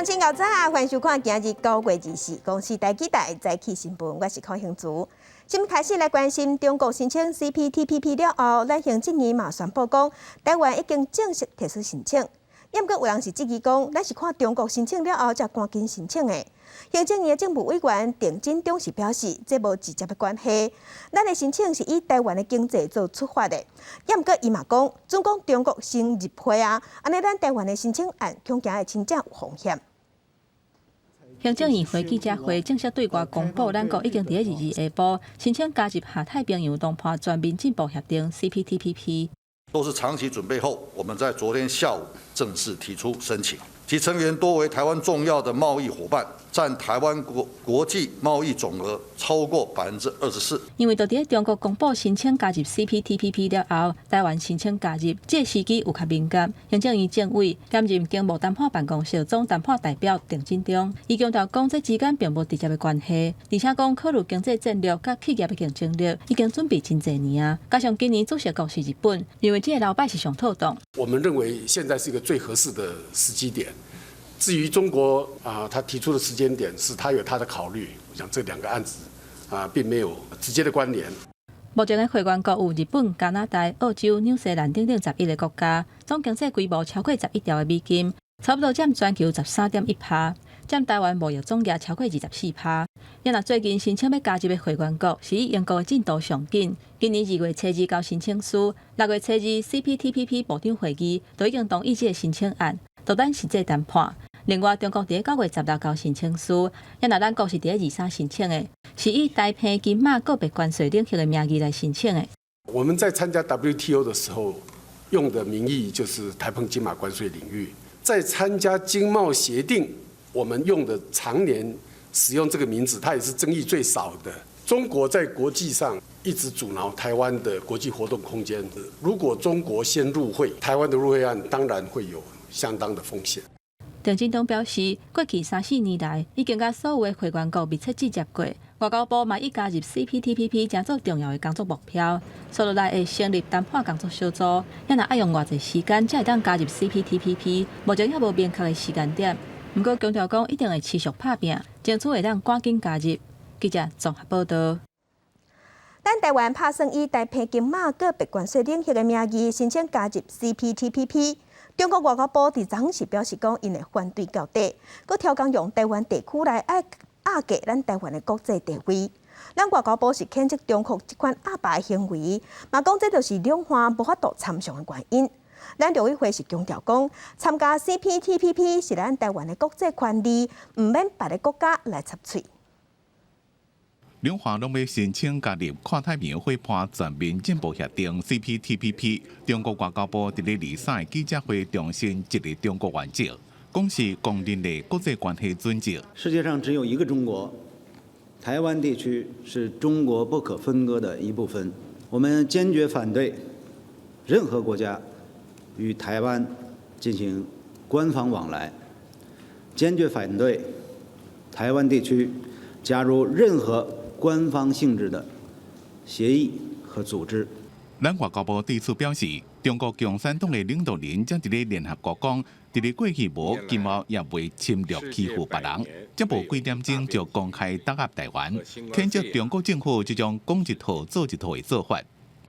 上清早早，欢迎收看今日9月24日，公司台记台早起新闻，我是柯兴珠。先开始来关心中国申请 CPTPP 了后，咱行政院嘛宣布讲，台湾已经正式提出申请。也毋过有人是质疑讲，咱是看中国申请了后才赶紧申请的。行政院政务委员郑振中是表示，这无直接的关系。咱的申请是以台湾的经济做出发的。也毋过伊嘛讲，总讲中国先入会啊，安尼咱台湾的申请案恐惊会真正有风险。行政院会记者会正式对外公布，咱国已经伫22日下晡申请加入亚太平洋东坡全面进步协定 CPTPP。都是长期准备后，我们在昨天下午正式提出申请，其成员多为台湾重要的贸易伙伴，占台湾国际贸易总额超过24%。因为就伫中国公布申请加入 CPTPP 了后，台湾申请加入，这时机有较敏感。行政院政委兼任经贸谈判办公室总谈判代表郑振中，伊强调讲，这之间并无直接的关系，而且讲考虑经济战略甲企业的竞争力，已经准备真侪年啊。加上今年主席国是日本，因为这个老百是上透动。我们认为现在是一个最合适的时机点。至于中国他提出的时间点是他有他的考虑，我想这两个案子并没有直接的关联。目前的会员国有日本、加拿大、澳洲、纽西兰等等11个国家，总经济规模超过11兆的美金，差不多占全球13.1%，占台湾贸易总额超过24%。也若最近申请要加入的会员国是以英国的进度上紧，今年2月初2交申请书，6月初2 CPTPP 部长会议就已经同意这个申请案，就等实际谈判。另外，中国伫9月16交申请书，也若咱国是伫23申请的，是以台澎金马个别关税领域的名义来申请的。我们在参加 WTO 的时候用的名义就是台澎金马关税领域，在参加经贸协定，我们用的常年使用这个名字，它也是争议最少的。中国在国际上一直阻挠台湾的国际活动空间，如果中国先入会，台湾的入会案当然会有相当的风险。郑振东表示，过去3、4年来，已经甲所有的会员国密切接触过，外交部嘛以加入 CPTPP 当做重要的工作目标，所以来会成立谈判工作小组，也若要用偌济时间才会当加入 CPTPP， 目前也无明确的时间点。不过强调讲，一定会持续打拼，争取会当赶紧加入。记者综合报道。咱台湾打算以台澎金马个别关税领域的名义申请加入 CPTPP。中国外交部伫昨时表示讲，因会反对到底，佮挑工用台湾地区来压价咱台湾的国际地位。咱外交部是谴责中国这款压霸的行为，嘛讲这就是两岸无法度参详的原因。咱陆委会是强调讲，参加 CPTPP 是咱台湾的国际权利，唔免别个国家来插嘴。两岸拢要申请加入跨太平洋伙伴全面进步协定 CPTPP。中国外交部伫咧23日记者会重申一个中国原则，讲是公认的国际关系准则。世界上只有一个中国，台湾地区是中国不可分割的一部分。我们坚决反对任何国家与台湾进行官方往来，坚决反对台湾地区加入任何官方性质的协议和组织。咱外交部对此表示，中国共产党的领导人则伫咧联合国讲，伫咧过去无经贸也未侵略欺负别人，这无几点钟就公开打压台湾，谴责中国政府这种讲一套做一套的做法。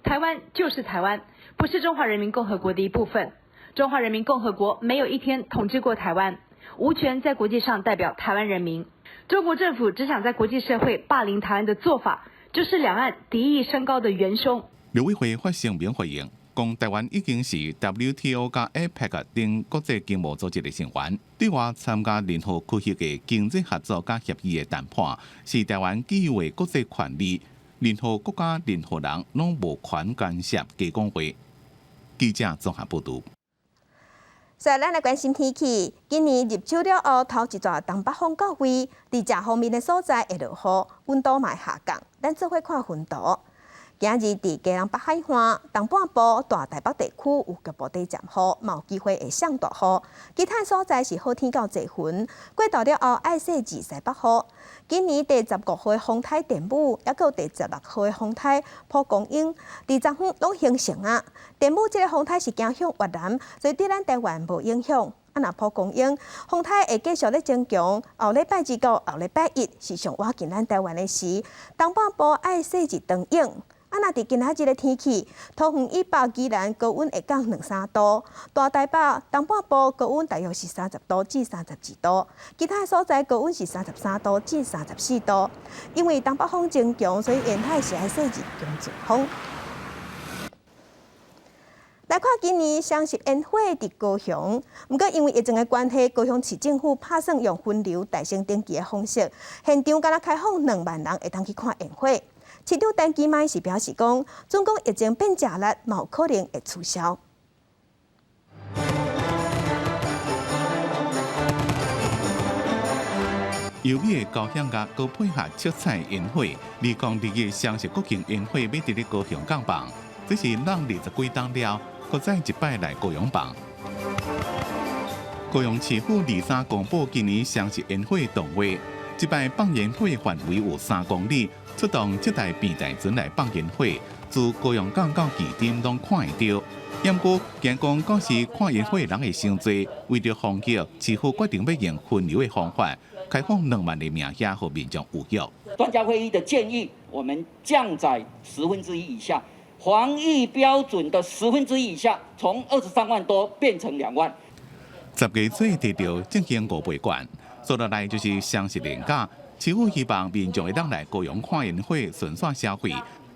台湾就是台湾，不是中华人民共和国的一部分。中华人民共和国没有一天统治过台湾，无权在国际上代表台湾人民。中国政府只想在国际社会霸凌台湾的做法，就是两岸敌意升高的元凶。陆委会发声明回应，讲台湾已经是 WTO 加 APEC 等国际经贸组织的成员，对外参加任何区域的经济合作加协议的谈判，是台湾既有的国际权利，任何国家、任何人拢无权干涉加讲话。记者综合报道。所以，咱来关心天气。今年入秋了后，头一阵东北风到位，伫这方面的所在会落雨，温度嘛下降。咱做伙看温度。今日伫基隆北海岸、东半部、大台北地区有局部地暂雨，嘛有机会会上大雨。其他所在是好天到侪云。过到了后，爱细至西北风。今年第15号风台电母，也有第16号风台蒲公英，伫昨昏拢形成啊。电母这个风台是行向越南，所以对咱台湾无影响。若普供应，风台会继续咧增强。后礼拜2到后礼拜1是上倚近咱台湾的时，东半部爱细日长影。若伫今仔日的天气，桃园以北宜兰高温会降2-3度，大台北东半部高温大约是30度至32度，其他所在高温是33度至34度。因为东北风增强，所以沿海是爱细日强阵风。来看今年双十烟火伫高雄，不过因为疫情的关系，高雄市政府打算用分流代升登记的方式，现场敢若开放2万人会当去看烟火。市长陈其迈是表示讲，总共疫情变食力，嘛有可能会取消。由于高响乐高配合七彩烟火，2022双十国庆烟火要伫咧高雄港放，这是让20几档了。搁再一摆来高雄放。高雄市府23公布今年双十烟火动画，一摆放烟火范围有3公里，出动7台变电船来放烟火，自高雄港到旗津拢看会到。不过，惊讲到时看烟火人会伤多，为着防疫，市府决定要用分流的方法，开放2万个名额，互民众有用。专家会议的建议，我们降载1/10以下。防疫标准的1/10以下，从23万多变成2万。10月最摕到正经5倍冠，说落来就是双十连假。市府希望民众会当来高雄看烟火，顺线消费。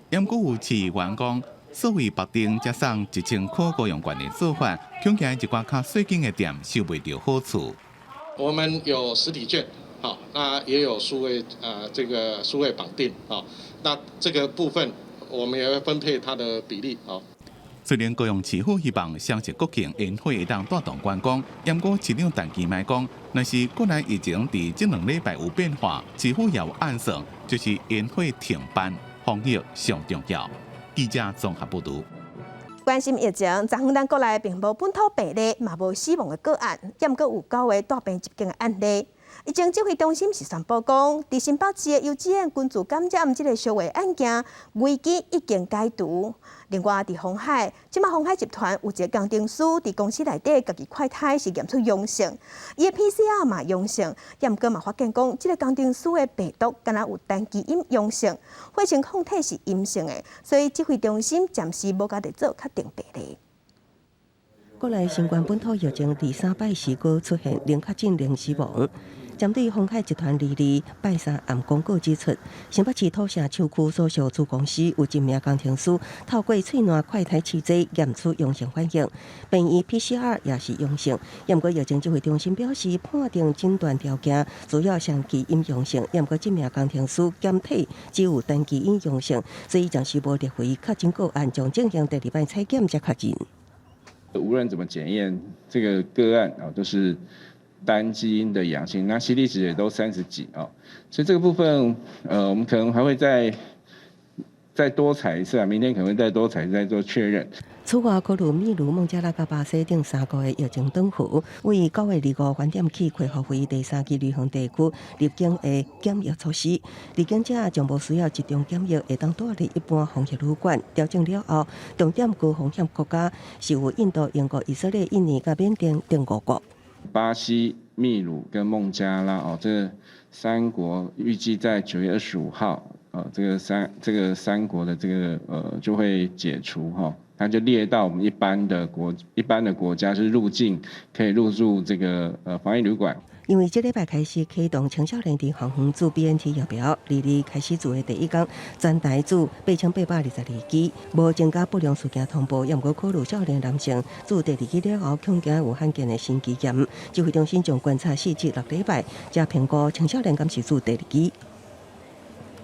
不过有市议员讲，所谓白丁加上1000块高雄县的做法，恐惊一寡较细间的店收袂到好处。我们有实体券，好，那也有数位这个数位绑定，好，那这个部分。我们也会分配它的比例。虽然高雄市府希望双十国庆烟火会当带动观光，不过市长陈其迈讲，若是国内疫情伫这2礼拜有变化，市府也有暗算，就是烟火停办，防疫上重要。记者综合报道。关心疫情，昨昏咱国内并无本土病例，嘛无死亡的个案，也毋过有9个大病入境的案例。疫情指挥中心是宣布讲，伫新北市的幼稚园群组感染这个烧话案件危机已经解除。另外，伫鸿海，即马鸿海集团有一个工程师伫公司内底家己快筛是验出阳性，伊的 PCR 嘛阳性，也毋过嘛发现讲，这个工程师的病毒敢若有单基因阳性，血清抗体是阴性的，所以指挥中心暂时无家己做确定病例。国内新冠本土疫情第3摆时，佫出现0确诊0死亡。针对鸿海集团22拜3暗公告指出，新北市土城厂区所属子公司有1名工程师透过喙内快筛试剂验出阳性反应，病医 PCR 也是阳性。不过疫情指挥中心表示，判定诊断条件主要上基因阳性，不过这名工程师检体只有单基因阳性，所以暂时无列为确诊个案，将进行第2摆采检才确诊。无论怎么检验，这个个案都是单基因的阳性，那 CD 值也都30几所以这个部分我们可能还会再多采一次明天可能会再多采一次再做确认。此外，考虑秘鲁、孟加拉、甲巴西等3个月疫情转复，为9月25饭店起恢复为第3期旅行地区入境的检疫措施，入境者将无需要集中检疫，会当住伫一般防疫旅馆。调整了后，重点高风险国家是有印度、英国、以色列、印尼、甲缅甸等5国。巴西、秘鲁跟孟加拉这3国预计在9月25号，这个三国的这个就会解除它就列到我们一般的国家是入境可以入住这个防疫旅馆。因为这礼拜开始启动青少年伫航空做 BNT 疫苗，22开始做的第1天，全台做8822剂，无增加不良事件通报，也毋过考虑少年男性做第2剂了后，恐惊有罕见的心肌炎。指挥中心将观察4至6礼拜，加评估青少年敢是做第2剂。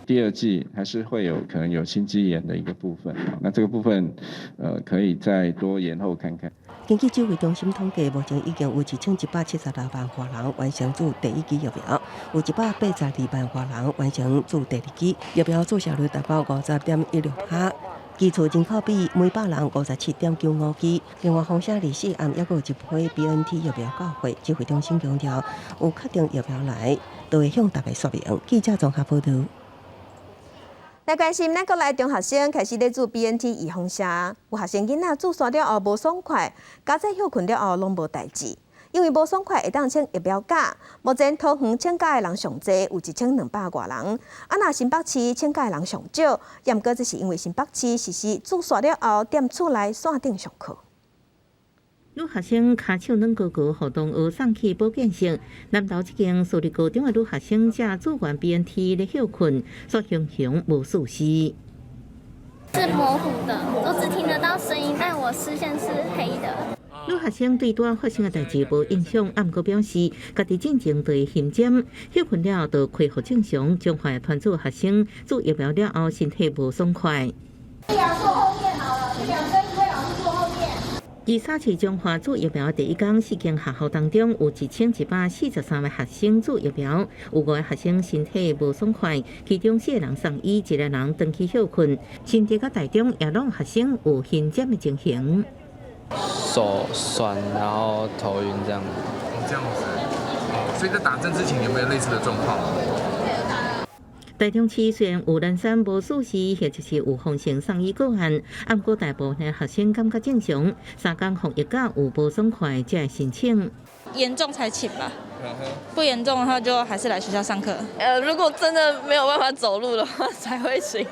第2剂还是会有可能有心肌炎的一个部分，那这个部分可以再多延后看看。根据指挥中心统计，目前已经有1176万华人完成做第1剂疫苗，有182万华人完成做第2剂疫苗，注射率达到50.16%。基础人口比每100人57.95剂。另外，风声24暗还有1批 BNT 疫苗到货，指挥中心强调，有确定疫苗来，都会向大家说明。记者综合报道。来关心，咱国内中学生开始咧做 BNT 预防针，有学生囡仔注射了后无爽快，家长休困了后拢无代志。因为无爽快会当签疫苗假，目前桃园签假的人上侪有1200多人，若新北市签假的人上少，也毋过这是因为新北市实施自刷了后，踮厝内线顶上课。女学生骹手软高高互同学送去保健室，南投一间私立高中的女学生借主管 BNT 咧休困，所形容无事事。是模糊的，我只听得到声音，但我视线是黑的。女学生对拄发生的代志无印象，暗过表示，家己进前就会嫌尖，休困了就恢复正常。中华团组学生做疫苗了后，身体无爽快。坐后面好了，2跟1位老师坐后面。23市中华做疫苗第一天，4间学校当中有1143位学生做疫苗，有5个学生身体无爽快，其中4个人送医，1个人长期休困。新竹甲台中也拢学生有晕尖的情形。手酸，然后头晕这样。这样子，所以在打针之前有没有类似的状况？台中市虽然有人山无事事，或者是有风险送医个案，不过大部分学生感觉正常。3天防疫假有无爽快才会申请。严重才请吧，不严重的话就还是来学校上课。如果真的没有办法走路的话才会请。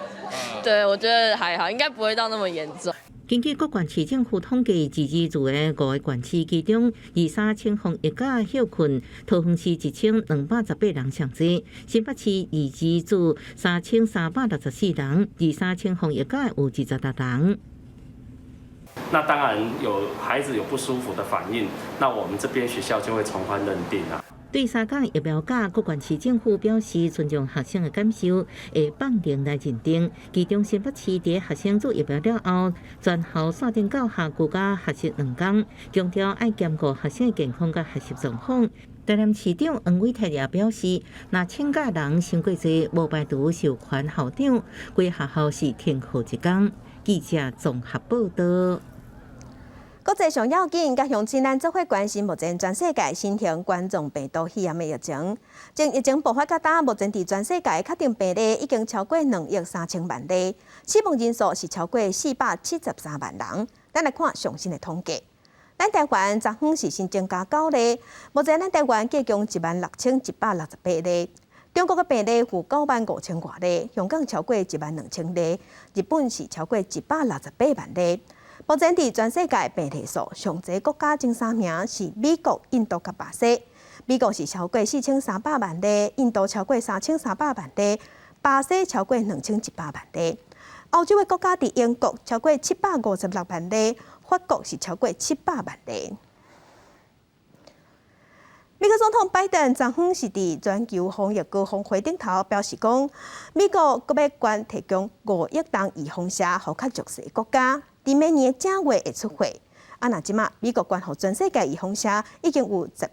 对，我觉得还好，应该不会到那么严重。根据各县市政府统计，自治自的5个县市其中，23千防疫假休困，桃园市1218人上济，新北市自治自3364人，23千防疫假有26人。那当然有孩子有不舒服的反应，那我们这边学校就会从宽认定啊。对3天疫苗假，各县市政府表示尊重学生的感受，会放定来认定。其中新北市伫学生做疫苗了后，全校线顶教学居家学习2天，强调爱兼顾学生的健康甲学习状况。台南市长黄伟泰也表示，若请假人伤过济，无排除授权校长，规学校是停课1天。记者综合报道。国际上要紧，甲乡亲咱做伙关心目前全世界新型冠状病毒肺炎的疫情。从疫情爆发到今，目前伫全世界确定病例已经超过2亿3000万例，死亡人数是超过473万人。咱来看最新的统计。咱台湾昨昏是新增加9例，目前咱台湾计共16168例。中国的病例有95000多例，香港超过12000例，日本是超过168万例。目前伫全世界病例数上侪国家前3名是美国、印度甲巴西。美国是超过4300万例，印度超过3300万例，巴西超过2100万例。欧洲的国家伫英国超过756万例，法国是超过700万例。美国总统拜登昨昏是伫全球防疫高峰会顶头表示讲，美国阁要捐提供5亿吨预防车，予较弱势的国家。伫明年正月会出货。若即马美国捐予全世界预防车已经有11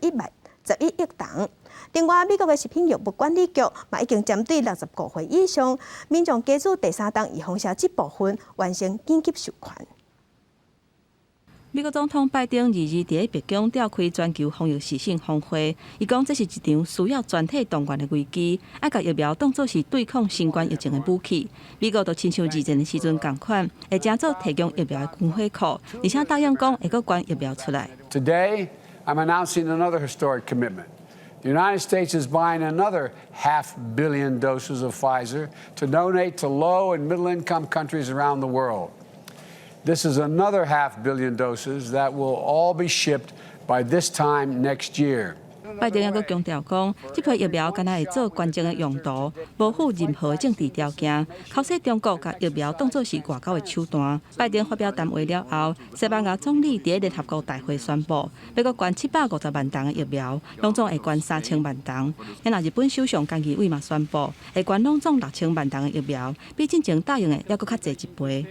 亿吨。另外，美国的食品药物管理局嘛已经针对65岁以上民众加注第3档预防车这部分完成紧急授权。美国总统拜登22日伫白宫召开全球防疫时性峰会，伊讲这是一场需要全体动员的危机，爱甲疫苗当作是对抗新冠疫情的武器。美国就亲像以前的时阵共款，会加做提供疫苗的军火库，而且答应讲会阁捐疫苗出来。Today, I'm announcing another historic commitment. The United States is buying another 500 million doses of Pfizer to donate to low and middle-income countries around the world. This is another 500 million doses that will all be shipped by this time next year. 拜登也阁强调讲，这批疫苗敢若会做关键的用途，无附任何政治条件，考说中国甲疫苗当作是外交的手段。拜登发表谈话了后，西班牙总理伫联合国大会宣布，要阁捐750万吨的疫苗，拢总会捐3000万吨。也若日本首相菅义伟嘛宣布，会捐拢总6000万吨的疫苗，比之前答应的还阁较侪1倍。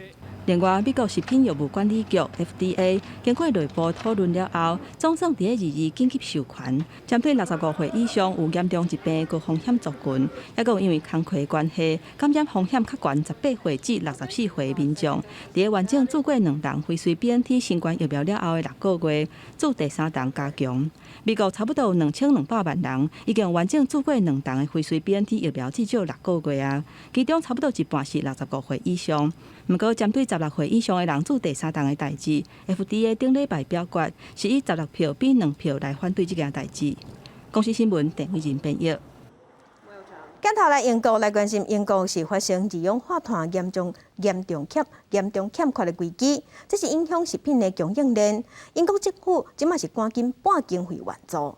另外，美国食品药物管理局 FDA 经过内部讨论了后，总算伫22日紧急授权，针对65岁以上有严重疾病、高风险族群，也有因为工课的关系，感染风险较悬18岁至64岁的民众，伫完整注过2档辉瑞 BNT 新冠疫苗了后的6个月，做第3档加强。美国差不多有2200万人已经完整注过2档的辉瑞 BNT 疫苗至少6个月啊，其中差不多一半是65岁以上。不过，针对16岁以上的人做第三档的代志。FDA 顶礼拜表决，是以16票比2票来反对这件代志。公司新闻陈伟仁编译。镜头来英国来关心，英国是发生二氧化碳严重欠缺的危机，这是影响食品的供应链。英国政府即马是赶紧拨经费援助。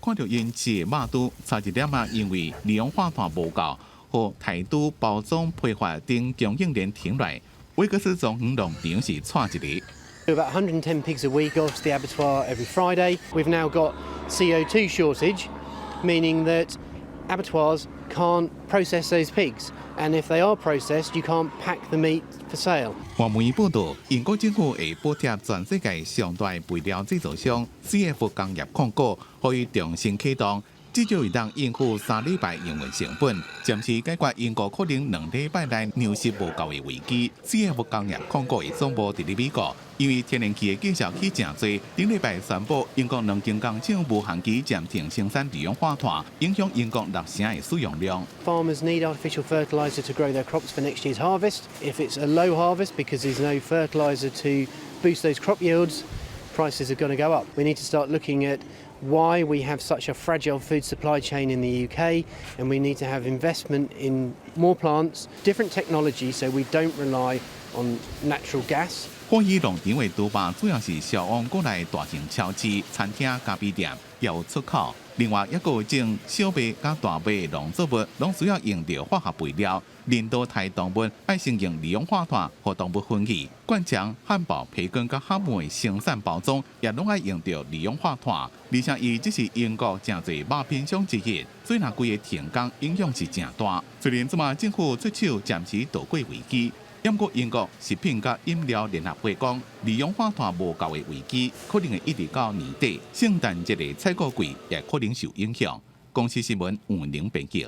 看到因饲的肉都差一点因为二氧化碳无够和态度包装批发等供应链停来，威克斯总园农场是错一个。About 110 pigs a week off the abattoir every Friday. We've now got CO2 shortage, meaning that abattoirs can't process those pigs, and if they are processed, you can't pack the meat for sale. 外媒报道，英国政府会补贴全世界上大肥料制造商 CF 工业控股，可以重新启动，至少会当应付3礼拜营运成本，暂时解决英国可能2礼拜内粮食无够的危机。CF 工业控股的总部伫咧美国。因为天然气的计销起真多，顶礼拜宣布英国能源工厂无限期暂停生产二氧化碳，影响英国6成的使用量。Farmers need artificial fertiliser to grow their crops for next year's harvest. If it's a low harvest because there's no fertiliser to boost those crop yields, prices are going to go up. We need to start looking at why we have such a fragile food supply chain in the UK, and we need to have investment in more plants, different technology, so we don't rely on natural gas. 欢喜农场的猪肉主要是销往国内大型超市、餐厅、咖啡店，也有出口。另外，也有种小麦甲大麦的农作物，拢需要用到化学肥料。领导台动物爱承用二氧化碳和动物粪气，灌肠、汉堡、培根甲汉姆的生产包装，也拢爱用到二氧化碳。而且，伊只是英国真侪肉品商之一，所以若规个停工影响是真大。虽然即马政府出手暂时渡过危机。不过，英国食品甲饮料联合会讲，二氧化碳无够的危机，可能会一直到年底。圣诞节的采购季也可能受影响。公司新闻吴宁编辑。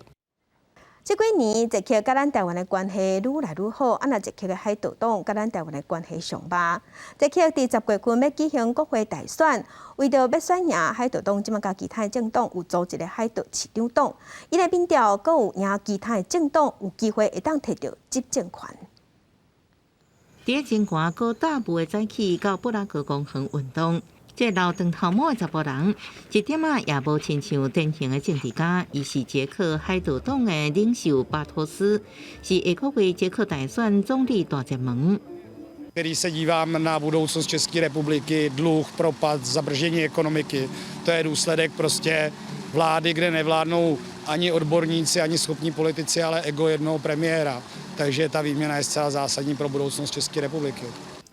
这几年，日客甲咱台湾的关系愈来愈好，若日客的海盗党甲咱台湾的关系上歹。日客伫10月份要举行国会大选，为着要选赢海盗党，即马甲其他政党有组一个海盗市长党，伊的民调阁有赢其他政党，有机会会当摕到执政权。伫真寒高大雾的早起到布拉格公园运动，这老长头毛的查甫人一点也无亲像典型的政治家，伊是捷克海盗党的领袖巴托斯，是下个月捷克大选总理大热门。Který se dívám na budoucnost České republiky, dluh, propad, zabržení ekonomiky, to je důsledek prostě vlády, kde nevládnou ani odborníci, ani schopní politici, ale ego jednoho premiéra. Takže ta výměna je zcela zásadní pro budoucnost České republiky.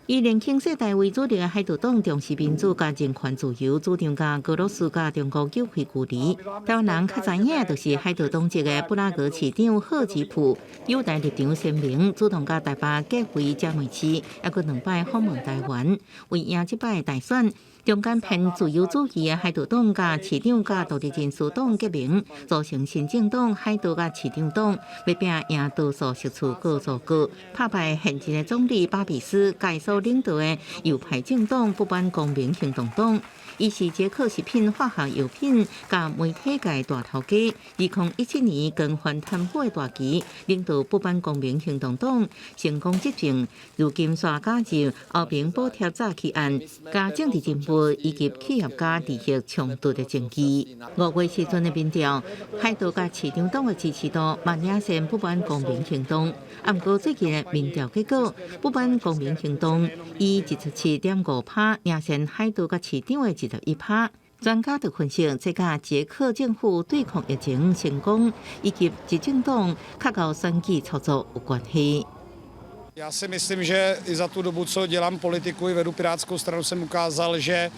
以年轻世代为主力的海盗党重视民主甲人权自由，主张甲俄罗斯甲中国救回距离。台湾人较知影，就是海盗党籍的布拉格市长贺吉普，有台立场鲜明，主动甲台北结会嘉美市，也佮2摆访问台湾，为赢这摆大选。中间偏自由主义的海盗党甲市长甲独立人士党结盟，组成新政党海盗甲市长党，要拼赢多数席次各做各，打败现任的总理巴比斯，改所领导的右派政党不满公民行动党。伊是捷克食品、化学药品甲媒体界大头家。2017年跟反贪腐的大旗，领导不满公民行动党成功执政。如今煞加入欧盟补贴诈欺案、加政治人物以及企业家利益冲突的证据。5月时阵的民调，海盗甲市长党的支持度慢领先不满公民行动。不过最近的民调结果，不满公民行动以17.5%领先海盗甲市长的11%。专家就分析，这甲捷克政府对抗疫情成功以及执政党较到选举操作有关系。Já si myslím, že i za tu dobu, co dělám politiku i vedu Pirátskou stranu, jsem ukázal, že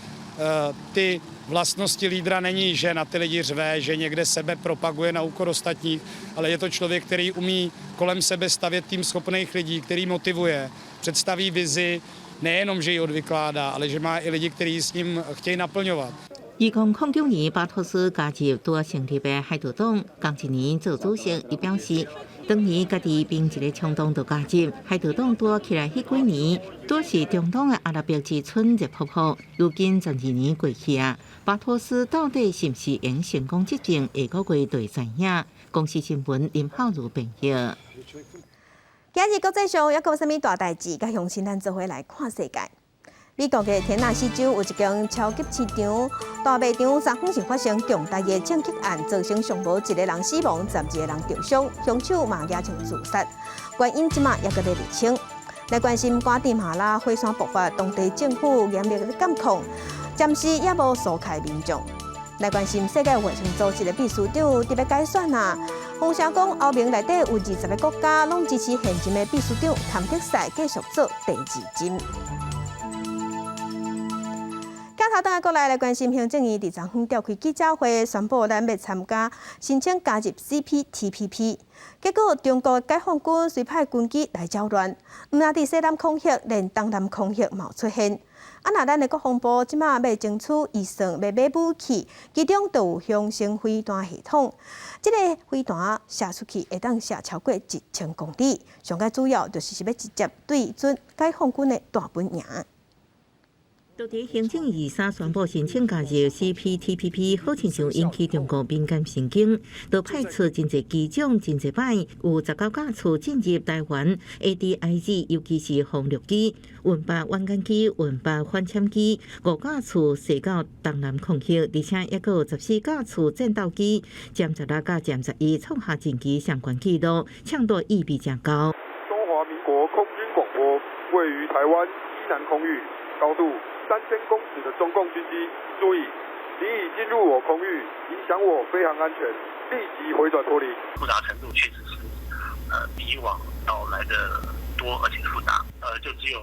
ty vlastnosti lídra není, že na ty lidi řve, že někde sebe propaguje na úkor ostatních, ale je to člověk, který umí kolem sebe stavět tým schopných lidí, který motivuje, představí vizi, nejenom, že ji odvykládá, ale že má i lidi, kteří s ním chtějí naplňovat. 2009年，巴托斯加入多成立的海盗党，刚一年做主席，伊表示，当年家己凭一个冲动就加入海盗党，多起来迄几年，都是中东的阿拉伯之春热扑扑。如今12年过去啊，巴托斯到底是不是用成功执政，下个月就会知影。公司新闻林浩如编译。今日国际上还有啥物大代志？甲乡亲咱做伙来看世界。美国嘅田纳西州有一间超级市场大卖场，昨昏是发生重大嘅枪击案，造成上无1个人死亡，12个人重伤，凶手嘛也将自杀，原因即马也搁在厘清。来关心瓜地马拉火山爆发，当地政府严厉嘅监控，暂时也无疏开民众。来关心世界卫生组织嘅秘书长特别解选啊，风声讲欧盟内底有20个国家拢支持现任嘅秘书长谭德赛继续做第2任。今头等下过来关心行政院伫昨昏召开记者会，宣布咱要参加申请加入 CPTPP。结果中国解放军随派军机来搅乱，毋但伫西南空域，连东南空域嘛出现。若咱的国防部即马要争取预算，要买武器，其中就有雄升飞弹系统。即个飞弹射出去会当射超过1000公里，上个主要就是要直接对准解放军的大本营。就伫行政院23宣布申请加入 CPTPP， 好亲像引起中国敏感神经，就派出真侪机种、真侪摆，有19架次进入台湾 ADIZ， 尤其是轰六机、运8弯杆机、运8反潜机，5架次射到东南空域，而且也有14架次战斗机，占16架、占11，创下近期相关纪录，强度亦比较高。中华民国空军广播位于台湾西南空域，高度3000公尺的中共军机，注意，你已进入我空域，影响我飞航安全，立即回转脱离。复杂程度确实是比以往要来的多，而且复杂。就只有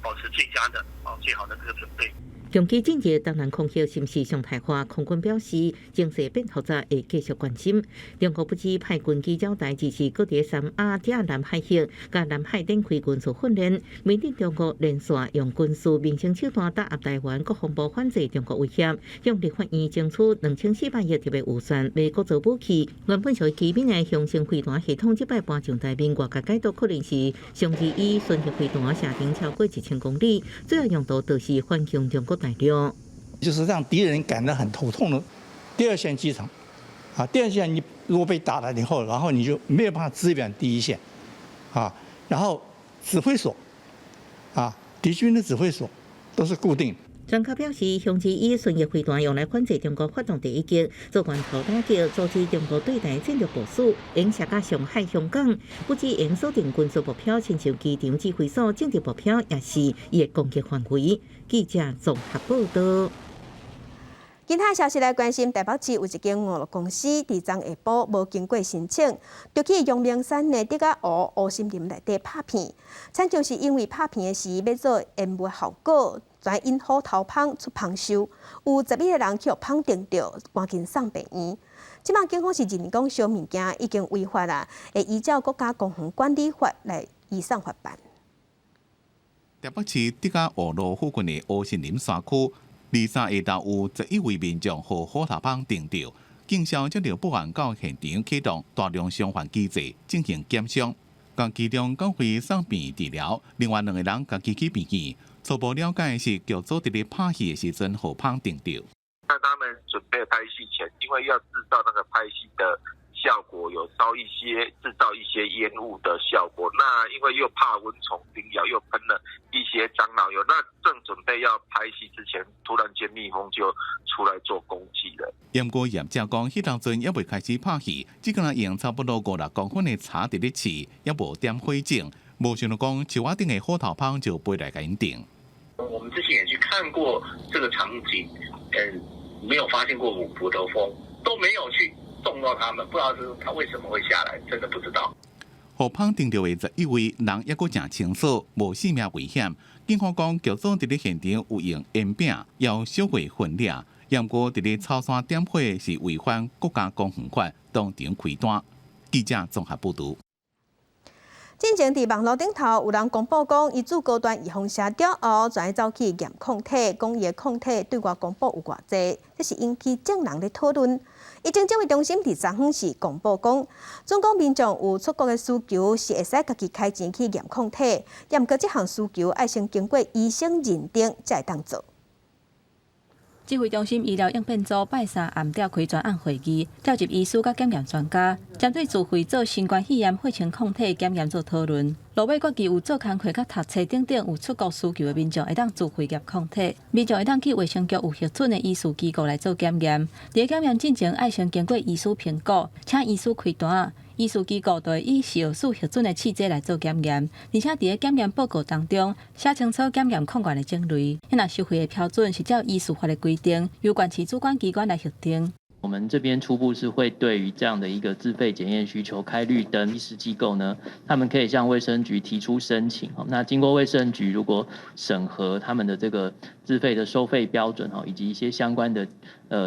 保持最佳的最好的这个准备。中期进入东南空域是毋是常态化？空军表示，情势变复杂，会继续关心。中国不止派军机交代支持各地3亚加南海域、甲南海展开军事训练，面对中国连续用军事民生手段打压台湾，国防部反制中国威胁，向立法院争取2400亿特别预算买国造武器。原本属于机密的雄升飞弹系统，即摆搬上台面，外界解读可能是上至以巡航飞弹射程超过1000公里，主要用途就是反攻中国。就是让敌人感到很头痛的第二线机场，第二线你如果被打了以后，然后你就没有办法支援第一线，然后指挥所，敌军的指挥所都是固定。专家表示，雄之以巡弋飞弹用来反制中国发动第1击，做源头打击，阻止中国对台战略部署，影射到上海、香港，不止因锁定军事目标，亲像机场指挥所政治目标，也是伊的攻击范围。记者综合报道。其他消息来关心，台北市有一间娱乐公司，伫昨下晡无经过申请，就去阳明山的竹仔湖心林内底拍片，惨就是因为拍片的时要做烟雾效果，全因火头芳出芳臭，有11个人去互芳叮着，赶紧送病院。即马警方是认为讲烧物件已经违法啦，会依照国家公园管理法来移送法办。台北市竹仔湖路附近的乌心林山区，23下昼有11位民众互火头芳叮着，警消接到报案到现场启动大量伤患机制进行检伤，将其中9位送病治疗，另外2个人家己去病院。初步了解是剧组伫咧拍戏的时阵互芳叮着。在他们准备拍戏前，因为要制造那个拍戏的效果，有制造一些烟雾的效果。那因为又怕蚊虫叮咬，又喷了一些樟脑油。那正准备要拍戏之前，突然间蜜蜂就出来做攻击了。不过业者讲，迄当阵也未开始拍戏，只敢用差不多5-6公分的柴伫咧饲，也无点火种。无想到讲树仔顶的火头芳就飞来甲因叮。我们之前也去看过这个场景，没有发现过五伏的风，都没有去动到他们，不知道是他为什么会下来，真的不知道。互芳叮着的11位人也阁正清楚，无性命危险。警方讲，剧组伫咧现场有用烟饼、要小火焚料，不过伫咧草山点火是违反国家公园法，当场开单。记者综合报道。进前伫网络顶头有人公布讲，伊住高端预防射雕后，全走去验抗体，讲伊的抗体对外公布有偌济，这是引起众人咧讨论。疫情指挥中心伫昨昏时公布讲，总共民众有出国的需求是会使家己开钱去验抗体，不过这项需求要先经过医生认定才会当做。指挥中心医疗应变组拜三暗调开专案会议，召集医师甲检验专家，针对自费做新冠肺炎血清抗体检验做讨论。落尾决议有做工课、甲读册等等有出国需求的民众，会当自费验抗体。民众会当去卫生局有核准的医师机构来做检验。伫检验进前，爱先经过医师评估，请医师开单。医师机构就会以小数核准的试剂来做检验，而且伫检验报告当中写清楚检验控管的种类。若收费的标准是照医师法的规定，由管市主管机关来核定。我们这边初步是会对于这样的一个自费检验需求开绿灯，医师机构呢，他们可以向卫生局提出申请。那经过卫生局如果审核他们的这个自费的收费标准以及一些相关的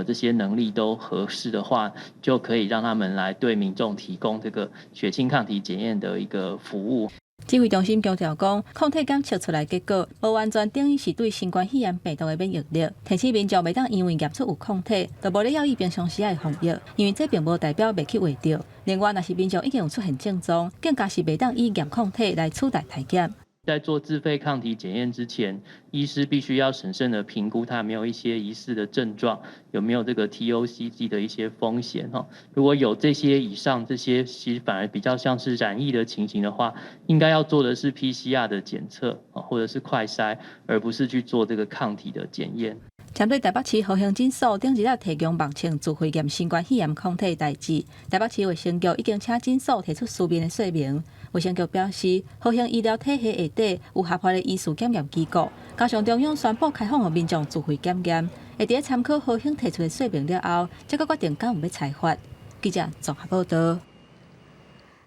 这些能力都合适的话，就可以让他们来对民众提供这个血清抗体检验的一个服务。指挥中心强调讲，抗体检测出来结果无完全等于是对新冠肺炎病毒的免疫力，提醒民众袂当因为验出有抗体，就无咧要伊平常时的防疫，因为这并无代表袂去画着。另外，若是民众已经有出现症状，更加是袂当以验抗体来取代体检。在做自费抗体检验之前，医师必须要审慎的评估他有没有一些疑似的症状，有没有这个 TOCG 的一些风险哈。如果有这些以上这些，其实反而比较像是染疫的情形的话，应该要做的是 PCR 的检测或者是快筛，而不是去做这个抗体的检验。针对台北市和行诊所顶一日提供目前自费验新冠肺炎抗体的代志，台北市卫生局已经请诊所提出书面的说明。卫生局表示，和行医疗体系下底有合法的医师检验机构，加上中央宣布开放予民众自费检验，会伫参考和行提出的说明了后，才决定敢有要采罚。记者综合报道。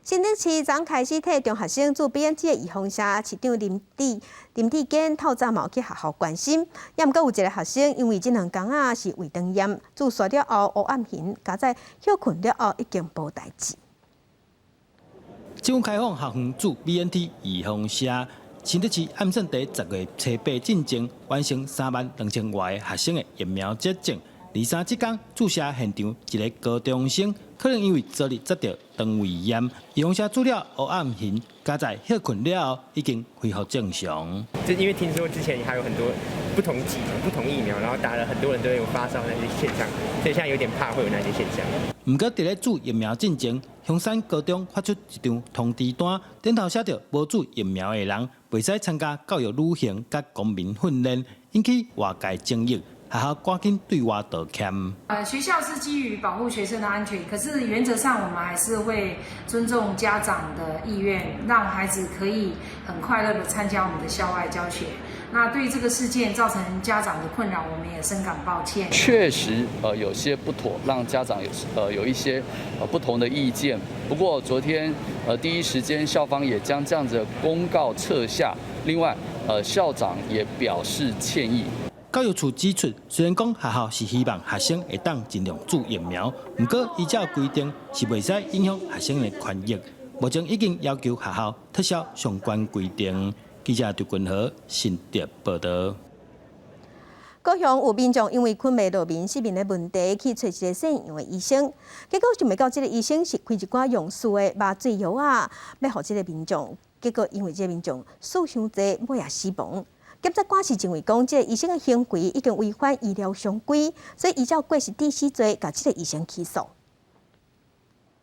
新竹市昨开始替中学生做 BNT 的预防射，市长林志坚透早嘛去学校关心，也毋过有一个学生因为这2天啊是胃肠炎，自杀了后黑暗型，加在休困了后已经无代志。政府开放学校做 BNT 预防射，新竹市暗算在10月初8进前完成32000外学生的疫苗接种。23这天注射现场一个高中生，可能因为昨日接到肠胃炎，预防射注了黑暗型，加在休困了后已经恢复正常。就因为听说之前还有很多不同剂不同疫苗，然后打了很多人都有发烧那些现象，所以现在有点怕会有那些现象。不过，在咧注疫苗进前，香山高中发出一张通知单，顶头写着无注疫苗的人袂使参加教育旅行甲公民训练，引起外界争议。学校赶紧对外道歉。学校是基于保护学生的安全，可是原则上我们还是会尊重家长的意愿，让孩子可以很快乐的参加我们的校外教学。那对于这个事件造成家长的困扰，我们也深感抱歉。确实，有些不妥，让家长有一些不同的意见。不过昨天第一时间校方也将这样子的公告撤下，另外校长也表示歉意。教育处指出，虽然讲学校是希望学生会当尽量注疫苗，不过依照规定是袂使影响学生的权益。目前已经要求学校撤销相关规定。记者杜君和新竹报道。高雄有民众因为困袂落眠失眠的问题，去找一个肾阳的医生，结果想袂到这个医生是开一寡用素的麻醉药啊，要互这个民众，结果因为这个民众输伤济，尾也死亡。检察官是认为讲，这个医生的行为已经违反医疗常规，所以依照过失致死罪，甲这个医生起诉。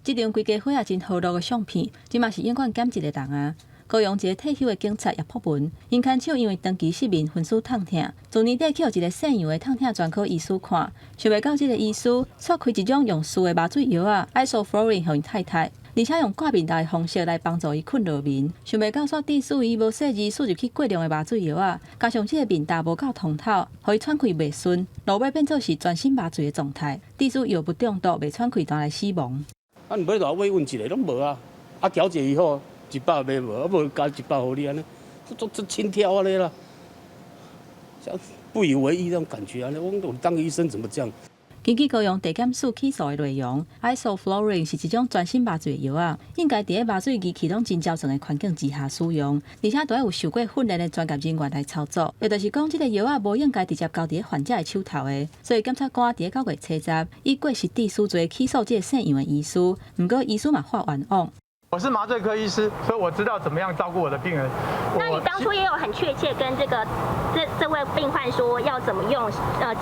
这张规家伙也真好录的相片，即嘛是永远检一个人啊。高雄一个退休的警察叶朴文，因牵手因为长期失眠、昏死痛痛，去年底去互一个肾阳的痛痛专科医师看，想袂到这个医师却开一种用素的麻醉药啊 ，isoflurane 互因太太。而且用挂面罩的方式来帮助伊困落眠，想袂到煞致使伊无细致输入去过量的麻醉药啊，加上这个面罩无够通透，互伊喘气袂顺，落尾变做是全身麻醉的状态，致使药物中毒，袂喘气单来死亡。啊，唔买偌慰问一个拢无啊，啊调节以后100买无，啊无加100互你安尼，这轻佻安尼啦，像不以为意那种感觉啊！我当个医生怎么这样？根据高雄地检署起诉的内容 ，isoflurane 是一种全身麻醉药啊，应该伫麻醉机启动真正常的环境之下使用，而且都要有受过训练的专业人员来操作。也就是讲，这个药啊，无应该直接交伫患者的手头的。所以检察官伫9月初10以过失致死罪起诉这个姓杨的医师，不过医师嘛发冤枉。我是麻醉科医师，所以我知道怎么样照顾我的病人。那你当初也有很确切跟这位病患说要怎么用，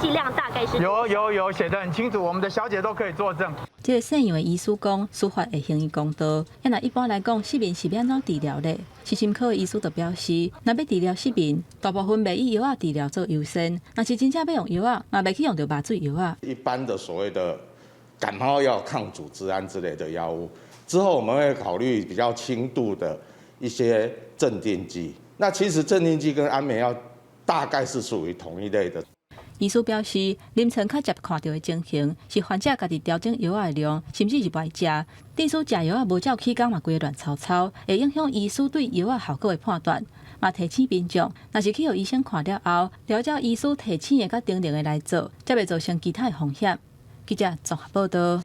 剂量大概是？有写得很清楚，我们的小姐都可以作证。这个姓杨的医师讲，司法会行伊公道。那一般来讲，失眠是要怎治疗呢？心心科的医师就表示，若要治疗失眠，大部分袂以药治疗做优先。若是真正要用药嘛袂去用到麻醉药。一般的所谓的感冒药、抗组织胺之类的药物。之后我们会考虑比较轻度的一些镇定剂。那其实镇定剂跟安眠药大概是属于同一类的。医师表示，临床较接看到的情形是患者家己调整药的量，甚至是不爱食。电视食药无照起工嘛，规乱糟糟，会影响医师对药效果的判断。嘛提醒民众，若是去予医生看了后，了解医师提醒的甲定定的来做，才袂造成其他的风险。记者综合报道。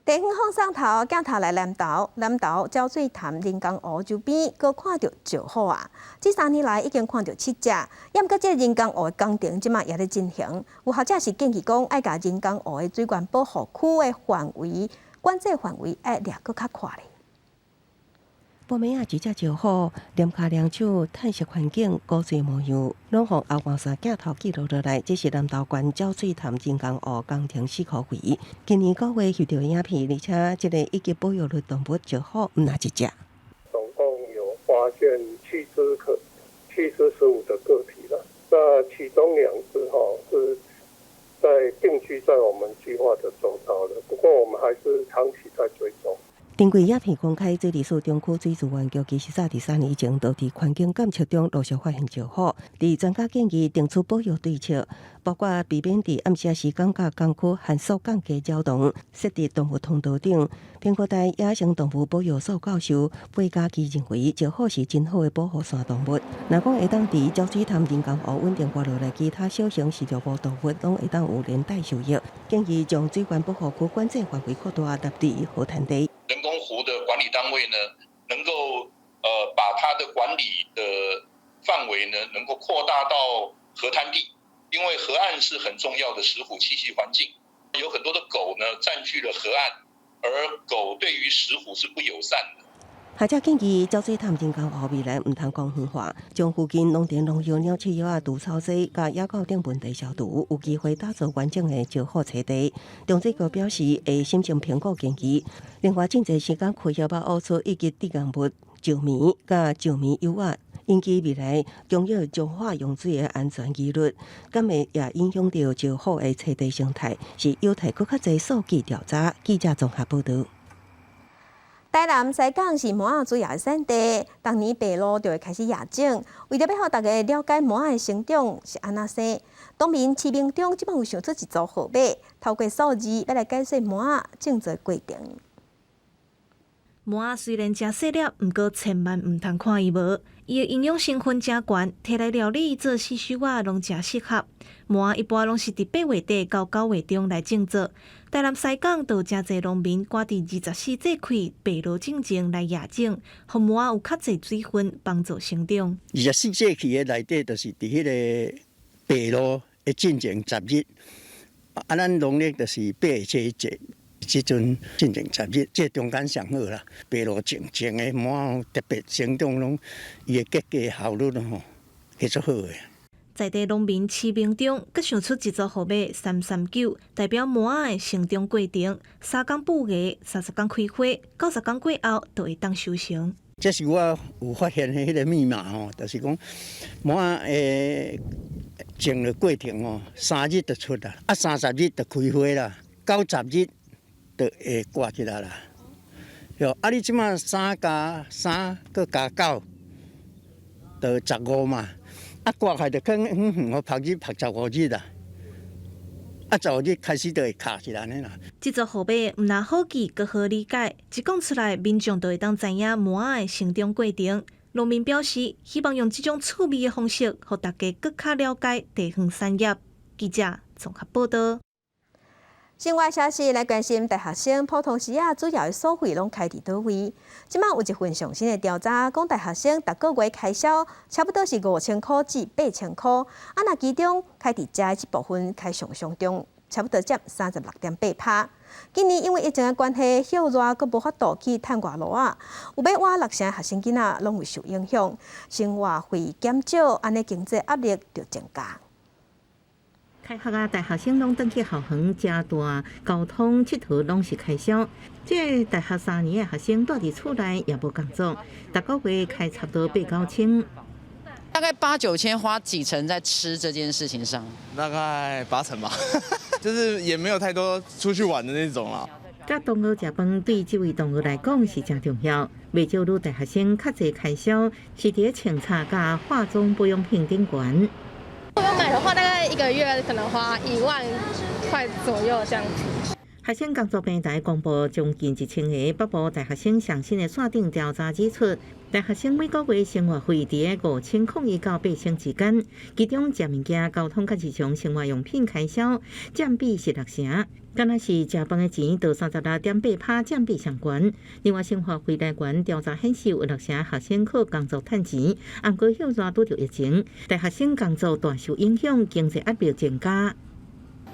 地方放送头，镜头来南投，鸟水潭人工湖周边，阁看到石虎啊！这3年来已经看到7只，毋过这人工湖的工程即马也咧进行。有学者是建议讲，爱甲人工湖的水源保护区的范围、管制范围爱掠阁较宽咧。报名啊，一只石虎，廉卡两手，探索环境，古锥模样，拢互后光山镜头记录落来。这是南投县鸟水潭人工湖工程施工会。今年9月翕到影片，而且这个一级保育类动物石虎毋哪一只。总共有发现7只75的个体了。那其中2只是定居在我们计划的周遭的，不过我们还是长期在追踪。根据影片公开，这里属中区水资源局其实早伫3年以前，就伫环境监测中陆续发现石虎。而专家建议定出保育对策，包括避免伫暗时时间甲工区限速降低交通，设置动物通道等。苹果台野生动物保育所教授魏家基认为，石虎是真好的保护伞动物。若讲会当伫鸟水潭人工湖稳定活落来，其他小型饲料无动物拢会当有连带收益。建议将水源保护区管制范围扩大，达至河滩地。人工湖的管理单位呢，能够把它的管理的范围呢，能够扩大到河滩地，因为河岸是很重要的石虎栖息环境，有很多的狗呢占据了河岸，而狗对于石虎是不友善的。学者建议，鸟水潭人工湖未来唔通光风化，将附近农田农药、鸟鼠药啊、除草剂、甲野狗等问题消除，有机会打造完整的石虎栖地。中水局表示会审慎评估建议，另外尽侪时间开협把挖出一级致癌物石棉甲石棉油啊，引起未来拥有石化用水的安全疑虑，敢会也影响到石虎的栖地生态，是要提更较侪数据调查。记者综合报道。台南西港是毛仔主要的产地，当年白鹭就会开始野种。为了要让大家了解毛仔的成长是安怎生，东面市民中即摆有想出一组号码，透过数字要来解释毛仔种植过程。毛仔虽然真细粒，毋过千万毋通看伊无。伊的营养成分真悬，摕来料理做四手仔拢真适合。毛仔一般拢是伫8月底到9月中来种植。台南西港就有真侪农民赶伫24节开白鹭种前来野种，互毛仔有较侪水分，帮助成长。24节气的内底，就是伫迄个白鹭的种前10日，咱农历就是8月这一节。即阵种前10日，这中间上好啦。白鹭种前的毛特别成长拢，伊的结果效率吼，是足好诶。在地农民市民中，佮想出一组号码339，代表毛仔的成长过程：3天补芽，30天开花，90天过后就会当收成。这是我有发现的迄个密码吼，就是讲毛仔诶种的过程吼，3日就出啦，啊30日就开花啦，90日。就会挂起来啦。哟，啊！你即马3加3，佮加9，就15嘛。啊，挂开就可能我拍日拍15日啦。啊，15日开始就会卡起来呢啦。这组号码毋但好记，佮好理解，一讲出来，民众就会当知影毛仔的成长过程。农民表示，希望用这种趣味的方式，互大家更较了解地方产业。记者综合报道。境外消息来关心大学生普通时主要的所费拢开伫倒位？即马有一份上新的调查，讲大学生逐个月开销差不多是5000块至8000块，若其中开伫食的这部分开上中，差不多占36.8%。今年因为疫情的关系，休热佮无法度去探外路啊，有要活6成的学生囡仔拢会受影响，生活费减少，安尼经济压力就增加。开学啊，大学生拢转去校园，加大交通佚佗拢是开销。这大学3年的学生住伫厝内也无工作，逐个月开差不多8、9千。大概8、9千，花几成在吃这件事情上？大概8成吧，就是也没有太多出去玩的那种啦。甲同学食饭对这位同学来讲是真重要，未少女大学生较侪开销是伫穿插甲化妆保养品顶悬。如果买的话，大概1个月可能花1万块左右这样子。学生工作平台公布将近1000个北部大学生上新的线顶调查指出，大学生每个月生活费伫5000到8千之间，其中食物件、交通甲日常生活用品开销占比是6成，敢若是食饭的钱到36.8%，占比上悬。另外，生活费来源调查显示，有6成学生靠工作赚钱，毋过休热拄着疫情，大学生工作大受影响，经济压力增加。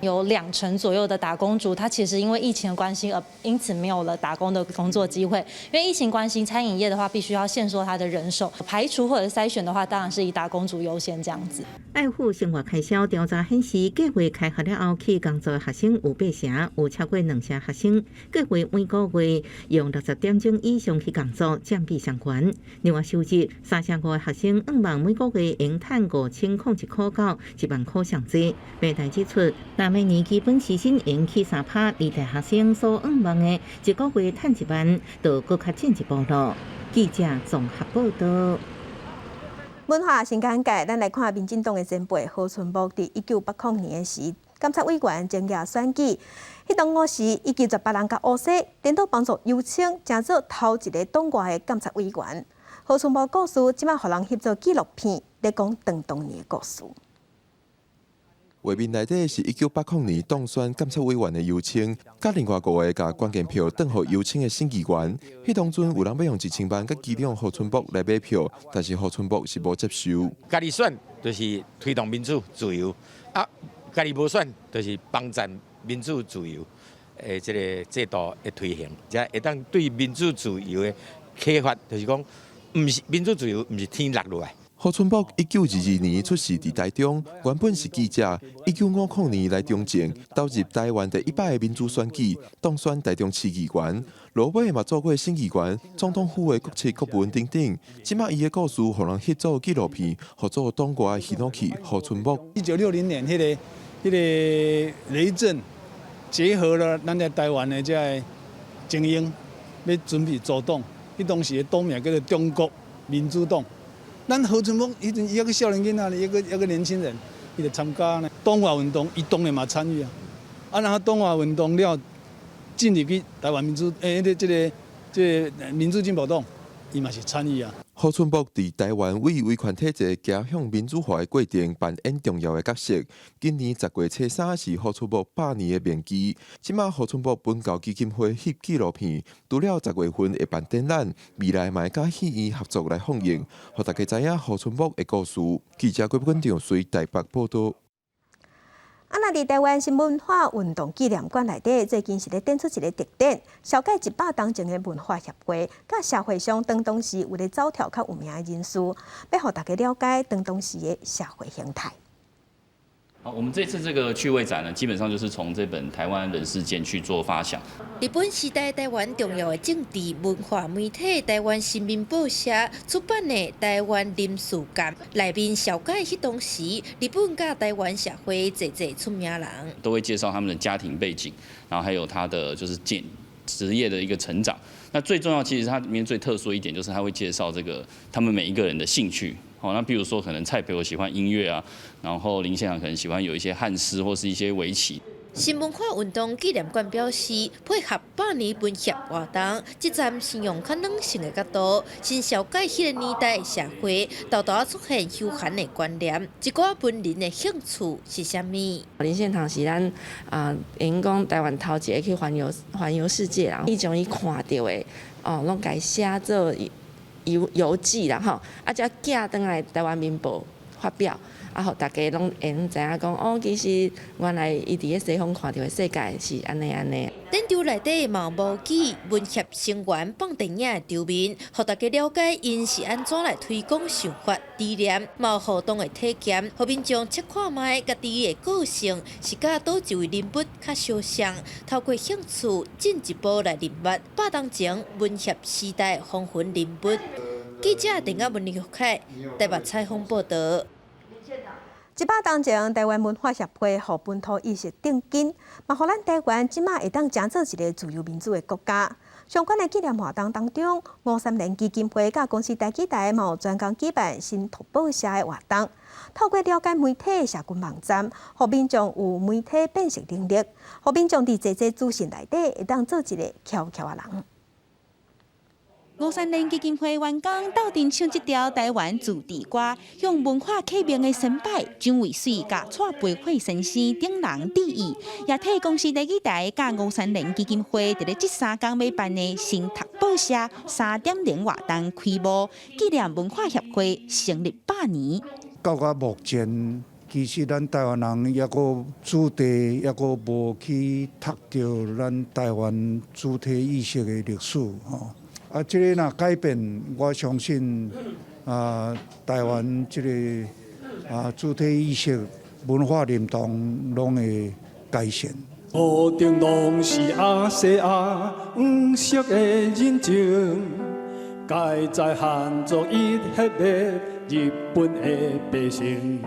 有2成左右的打工族，他其实因为疫情的关系，因此没有了打工的工作机会。因为疫情关系，餐饮业的话必须要限缩他的人手，排除或者筛选的话，当然是以打工族优先这样子。爱护生活开销调查显示，计划开学了后去工作的学生有8成，有超过2成学生计划每个月用60点钟以上去工作，占比上悬。另外，收入3成5的学生希望每个月用赚5001块到1万块上济。平台指出，每年基本时薪用去3%，而大学生所希望的一个月赚1万，就搁较进一步咯。记者综合报道。文化新简介，咱来看民进党的前辈何春木伫1980年时，监察委员争议选举，迄当我时伊集18人甲乌西，颠倒帮助尤清，成做头一个党外的监察委员。何春木故事即摆互人翕做纪录片，咧讲当年的故事。画面内底是1980年当选监察委员的尤清，甲另外5个甲关键票转互尤清的审议员。迄当阵有人要用1000万甲机长何春木来买票，但是何春木是无接受。家己选就是推动民主自由，家己无选就是帮助民主自由的这个制度的推行，才会当对民主自由的启发，就是讲，唔是民主自由，唔是天落落来。何春木1922年出世伫台中，原本是记者。1950年来中正，投入台湾第100个民主选举，当选台中市议员。落尾嘛做过省议员、总统府的国策国文等等。即马伊的故事，互人翕做纪录片，合作党外戏弄器何春木。1960年迄个雷震，结合了咱在台湾的这个精英，要准备组党。迄当时的党名叫做中国民主党。咱何春木迄阵伊一个少年囡仔，一个年轻人，伊就参加呢党外运动，伊当然嘛参与啊。然后党外运动了，进入去台湾民主这个民主进步党，伊嘛是参与啊。何春木伫台湾为威权体制走向民主化的过程扮演重要的角色。今年10月初3是何春木100年的面基。即马何春木文教基金会翕纪录片，除了10月份会办展览，未来嘛会甲戏院合作来放映，互大家知影何春木的故事。记者郭炳章随台北报道。那伫台湾新文化运动纪念馆内底，最近是咧展出一个特点，小解100当前的文化协会，甲社会上当时为了走跳较有名的人士，要互大家了解当时的社会形态。好，我们这次这个趣味展呢，基本上就是从这本《台湾人世间》去做发想。日本时代台湾重要的政治文化媒体台湾新民报社出版的《台湾临事感》，内面小解迄当时日本甲台湾社会侪出名人，都会介绍他们的家庭背景，然后还有他的就是职业的一个成长。那最重要，其实它里面最特殊一点就是他会介绍这个他们每一个人的兴趣。好，那比如说可能蔡培火喜欢音乐啊，然后林献堂可能喜欢有一些汉诗或是一些围棋。新文化运动纪念馆表示，配合100年文协活动，这站是用较软性的角度，先了解迄个年代的社会，豆豆出现休闲的观念，一寡文人的兴趣是啥物？林献堂是咱因讲台湾头一个去环游世界，然后伊将伊看到的拢改写做游记啦吼，才寄转来台湾民报，发表，啊，互大家拢会知影讲哦，其实原来伊伫咧西方看到的世界是安尼。展场内底嘛无记文协成员放电影的场面，互大家了解因是安怎来推广想法理念，嘛有互动的体验，互民众切看卖家己的个性是甲倒一位人物较相像，透过兴趣进一步来认识8当前文协时代风云人物。记者陈雅文、李玉凯台北采访报道。100当前，台湾文化协会互本土意识定根，嘛，互咱台湾即马会当成做一个自由民主的国家。相关的纪念活动当中，530基金会甲公司台基台嘛有专工举办新读报社的活动，透过了解媒体社群网站，互民众有媒体辨识能力，互民众伫这资讯内底会当做一个巧巧的人。530基金会员工斗阵唱一条台湾自治歌，向文化启明的神拜蒋渭水甲蔡培慧先生等人致意，也替公司台基台甲530基金会伫咧这3天要办的新读报社3.0活动开幕，纪念文化协会成立100年。到目前，其实咱台湾人抑个主题抑个无去读到咱台湾主体意识的历史吼。这个若改变，我相信台湾这个主体意识、文化认同拢会改善。屋顶拢是阿西阿黄色的人情，该在汉族一黑的日本的百姓。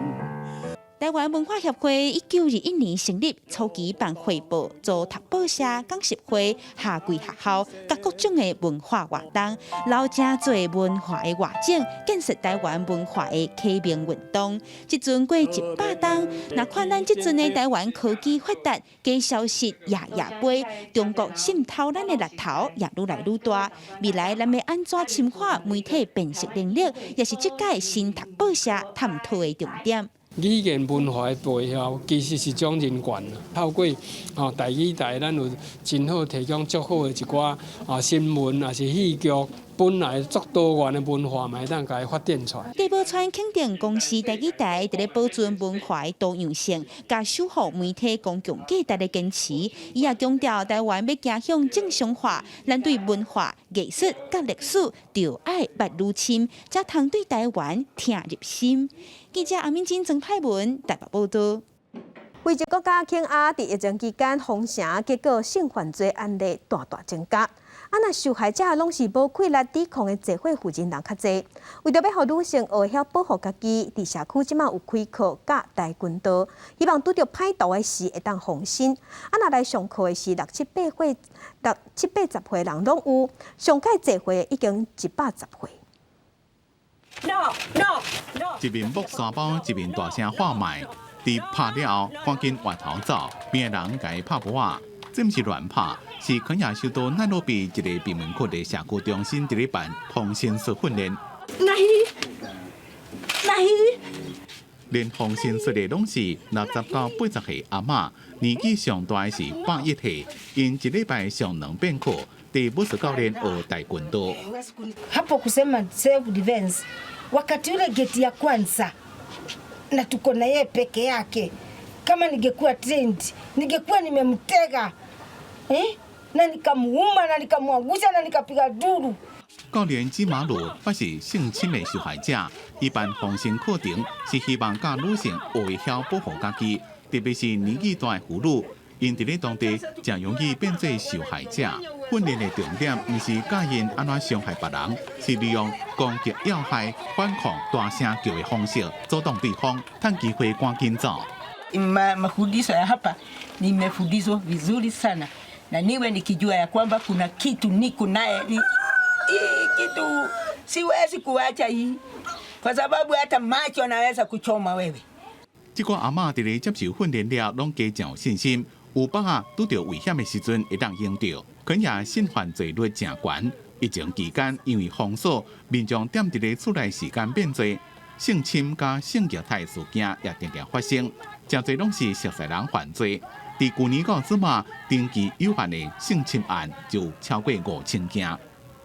台湾文化协会1921年成立，初期办汇报、做读报社、讲习会、下跪学校，甲各种的文化活动，留真侪文化的外景，建设台湾文化的启明运动。即阵过100冬，若看咱即阵的台湾科技发达，加消息夜飞，中国渗透咱的力头也愈来愈大。未来咱要安怎深化媒体辨识能力，也是即届新读报社探讨的重点。语言文化的背后，其实是种人权。透过台语台，咱有真好提供足好的一寡新闻，也是戏剧，本来足多元的文化，嘛会当甲伊发展出来。地保川肯定公司台语台伫咧保存文化的多样性，甲守护媒体公共价值的坚持。伊也强调，台湾要走向正常化，咱对文化、艺术甲历史就爱捌入侵，才通对台湾听入心。记者阿敏真曾派文台北报道。非洲国家肯亚伫疫情期间封城，结果性犯罪案例大大增加。若受害者拢是无气力抵抗的社会负责人较侪。为着要互女性学晓保护家己，伫社区即马有开课甲跆拳道，希望拄着歹徒的时会当防身。若来上课的是6、7、8岁人拢有，上届聚会已经110岁。一面木沙包，一面大声喊卖。伫拍了后，赶紧回头走，边个人甲伊拍无啊？这毋是乱拍，是肯亚首都奈罗比一个闭门区的社区中心伫咧办防身术训练。练防身术的拢是60到80岁阿嬷，年纪上大的是81岁，因一礼拜上2遍课，伫武术教练学跆拳道。Hapo kusema self defense, wakati ule geti ya kwanza na tuko na yeye peke yake, kama ningekuwa trained ningekuwa nimemtega na nikamuuma na nikamwangusha na nikapiga duru。教练指马路不是性侵的受害者，一般防身课程是希望教女性学晓保护家己，特别是年纪大的妇女，因伫咧当地真容易变做受害者。训练的重点毋是教因安怎伤害别人，是利用攻击要害、反抗、大声叫的方式阻挡对方，趁机会赶紧走。Mafundisho ya hapa nimefundishwa vizuri sana na niwe nikijua ya kwamba kuna kitu niko naye hii kitu siwezi kuacha hii kwa sababu hata macho anaweza kuchoma wewe。这个阿嬷伫咧接受训练了，拢加强信心，有把握拄到危险的时阵会当用着。肯亚性犯罪率真悬，疫情期间因为封锁，民众踮伫咧厝内时间变多，性侵加性虐待事件也常常发生，真侪拢是熟悉人犯罪。伫去年到即马，登记有限的性侵案就超过5000件。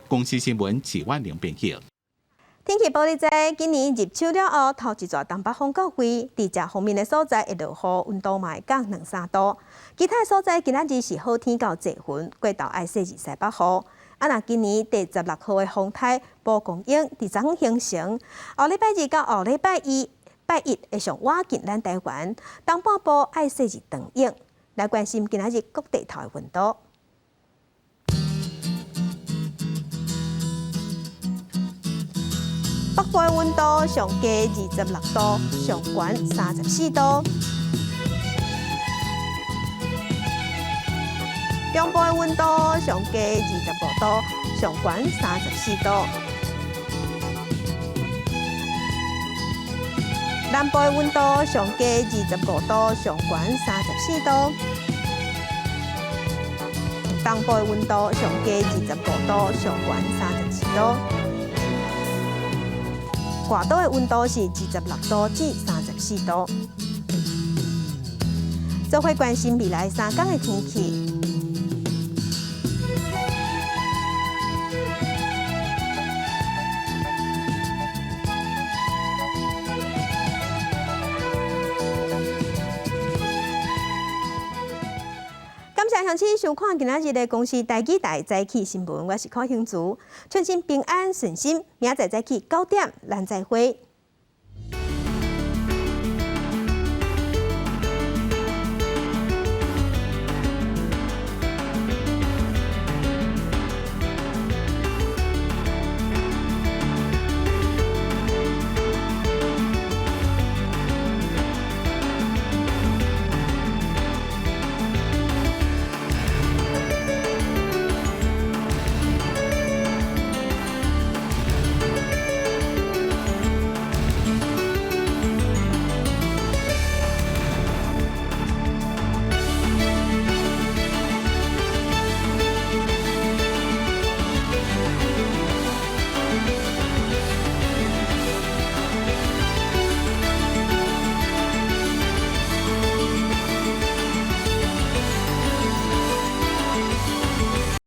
公司新闻齐万玲编辑。天气报你知，今年入秋了后，头一撮东北风到位，伫遮方面的所在会落雨，温度嘛会降2-3度。其他所在今仔日是好天到济云，过昼爱细日西北风。若今年第16号的风台蒲公英伫昨形成，后礼拜2到后礼拜1会上倚近咱台湾，东半部爱细日长影。来关心今仔日各地头的温度。北部的温度上低26度，上悬34度；中部的温度上低25度，上悬34度；南部的温度上低25度，上悬34度；东部的温度上低25度，上悬34度。外岛的温度是26度至34度。做伙关心未来3天的天气。感谢乡亲收看今仔日的公视台记台早起新闻，我是柯兴竹，春心平安顺心，明仔载早起9点，咱再会。